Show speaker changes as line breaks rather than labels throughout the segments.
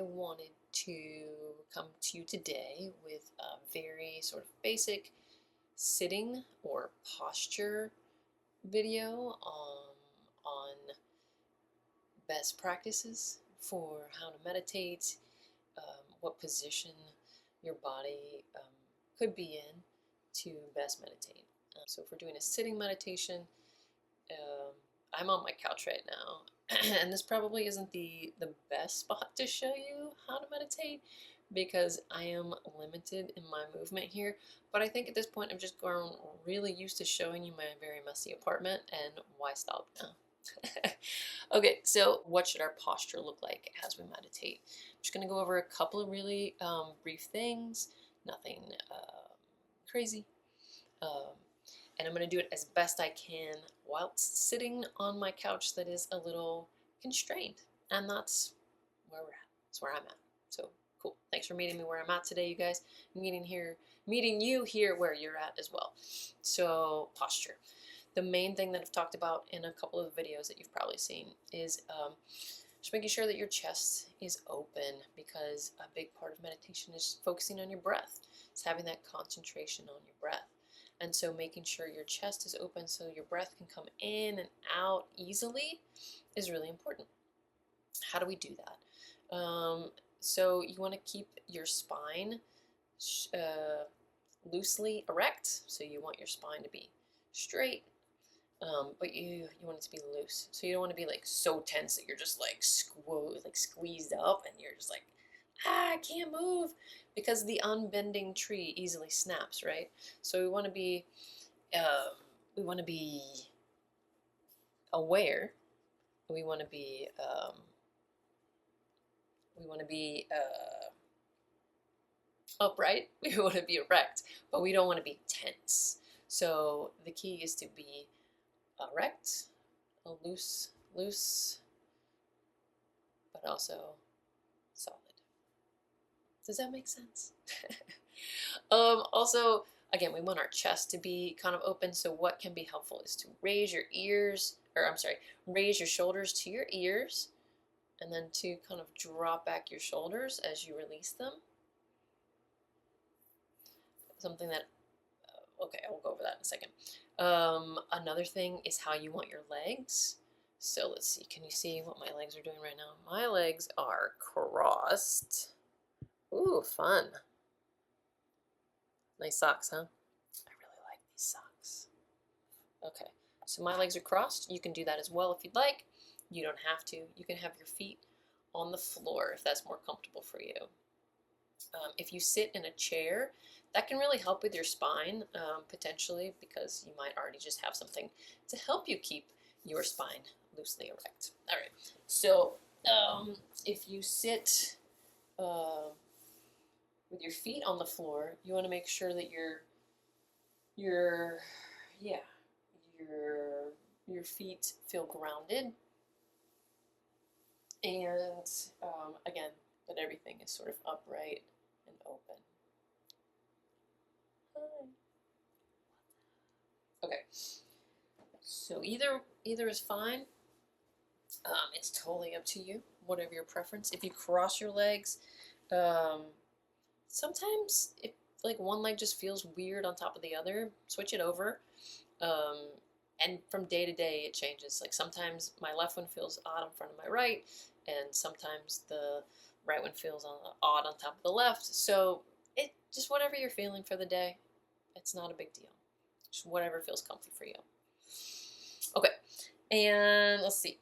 wanted to come to you today with a very sort of basic sitting or posture video on best practices for how to meditate, what position your body could be in to best meditate. So if we're doing a sitting meditation, I'm on my couch right now, and this probably isn't the best spot to show you how to meditate because I am limited in my movement here. But I think at this point I'm just grown really used to showing you my very messy apartment, and why stop now? Okay, so what should our posture look like as we meditate? I'm just going to go over a couple of really brief things, nothing crazy. And I'm going to do it as best I can whilst sitting on my couch that is a little constrained. And that's where we're at. That's where I'm at. So cool. Thanks for meeting me where I'm at today, you guys. Meeting you here where you're at as well. So posture. The main thing that I've talked about in a couple of videos that you've probably seen is just making sure that your chest is open, because a big part of meditation is focusing on your breath. It's having that concentration on your breath. And so making sure your chest is open so your breath can come in and out easily is really important. How do we do that? So you want to keep your spine loosely erect. So you want your spine to be straight, but you want it to be loose. So you don't want to be like so tense that you're just like squeezed up and you're just like, I can't move, because the unbending tree easily snaps, right? So we want to be aware. We want to be upright. We want to be erect, but we don't want to be tense. So the key is to be erect, loose, but also solid. Does that make sense? Also, again, we want our chest to be kind of open. So what can be helpful is to raise your shoulders to your ears, and then to kind of drop back your shoulders as you release them. Something that, okay, I'll go over that in a second. Another thing is how you want your legs. So let's see, can you see what my legs are doing right now? My legs are crossed. Ooh, fun. Nice socks, huh? I really like these socks. Okay, so my legs are crossed. You can do that as well if you'd like. You don't have to. You can have your feet on the floor if that's more comfortable for you. If you sit in a chair, that can really help with your spine, potentially, because you might already just have something to help you keep your spine loosely erect. All right, so if you sit with your feet on the floor, you want to make sure that your feet feel grounded, and again, that everything is sort of upright and open. Okay, so either is fine. It's totally up to you, whatever your preference. If you cross your legs, sometimes if like one leg just feels weird on top of the other, switch it over. And from day to day it changes. Like sometimes my left one feels odd in front of my right, and sometimes the right one feels odd on top of the left. So it just whatever you're feeling for the day. It's not a big deal. Just whatever feels comfy for you. Okay, and let's see.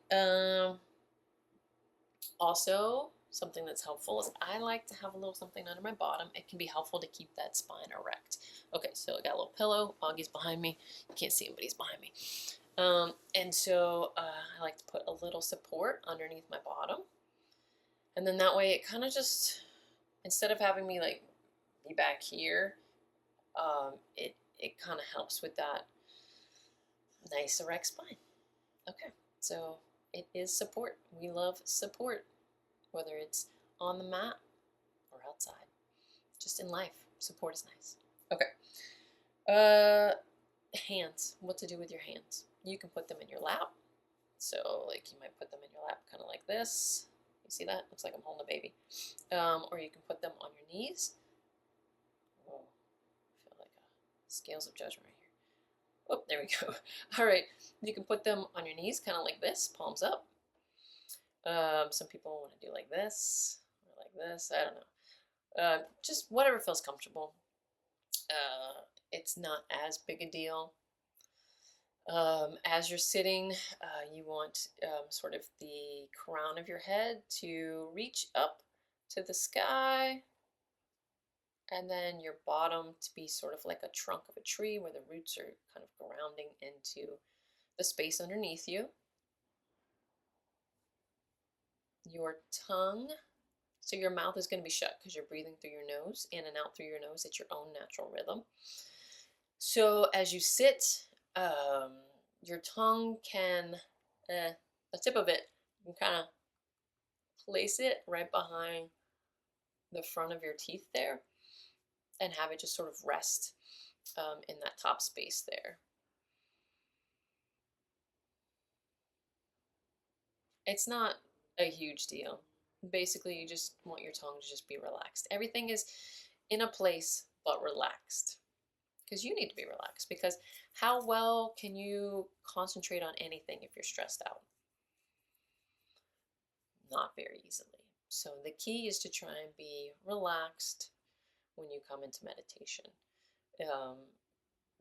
Also, something that's helpful is I like to have a little something under my bottom. It can be helpful to keep that spine erect. Okay, so I got a little pillow. Augie's behind me. You can't see him, but he's behind me. And so I like to put a little support underneath my bottom. And then that way it kind of just, instead of having me like be back here, it kind of helps with that nice erect spine. Okay, so it is support. We love support, whether it's on the mat or outside. Just in life, support is nice. Okay. Hands. What to do with your hands? You can put them in your lap. So like you might put them in your lap kind of like this. You You see that? Looks like I'm holding a baby. Or you can put them on your knees. Whoa, I feel like scales of judgment right here. Oh, there we go. All right, you can put them on your knees, kind of like this, palms up. Some people want to do like this or like this. I don't know. Just whatever feels comfortable. It's not as big a deal. As you're sitting, you want sort of the crown of your head to reach up to the sky, and then your bottom to be sort of like a trunk of a tree where the roots are kind of grounding into the space underneath you. Your tongue, so your mouth is going to be shut because you're breathing through your nose, in and out through your nose. It's your own natural rhythm. So as you sit, your tongue can, the tip of it, you can kind of place it right behind the front of your teeth there and have it just sort of rest in that top space there. It's not a huge deal. Basically, you just want your tongue to just be relaxed. Everything is in a place but relaxed. Because you need to be relaxed. Because how well can you concentrate on anything if you're stressed out? Not very easily. So the key is to try and be relaxed when you come into meditation,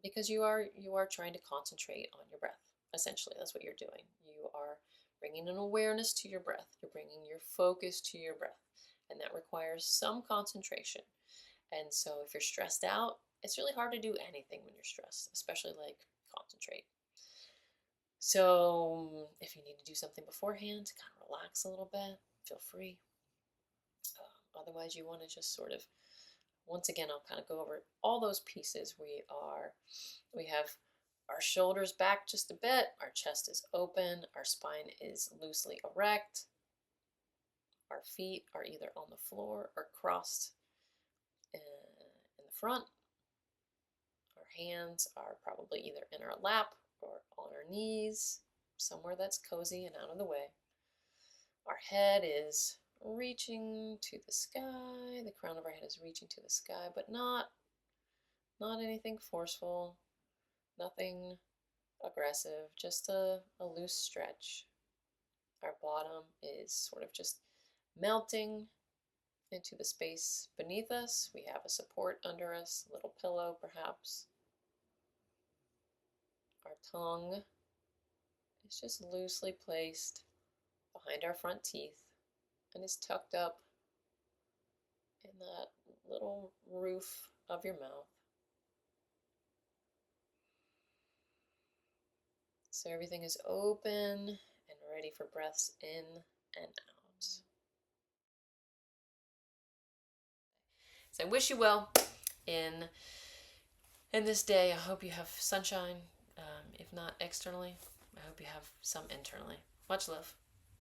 because you are trying to concentrate on your breath. Essentially, that's what you're doing. You are bringing an awareness to your breath. You're bringing your focus to your breath, and that requires some concentration. And so if you're stressed out, it's really hard to do anything when you're stressed, especially like concentrate. So if you need to do something beforehand to kind of relax a little bit, feel free. Otherwise, you want to just sort of, once again, I'll kind of go over all those pieces. We have our shoulders back just a bit, our chest is open, our spine is loosely erect, our feet are either on the floor or crossed in the front. Our hands are probably either in our lap or on our knees, somewhere that's cozy and out of the way. Our head is reaching to the sky. The crown of our head is reaching to the sky, but not anything forceful, nothing aggressive, just a loose stretch. Our bottom is sort of just melting into the space beneath us. We have a support under us, a little pillow perhaps. Our tongue is just loosely placed behind our front teeth and is tucked up in that little roof of your mouth. So everything is open and ready for breaths in and out. So I wish you well in this day. I hope you have sunshine, if not externally. I hope you have some internally. Much love.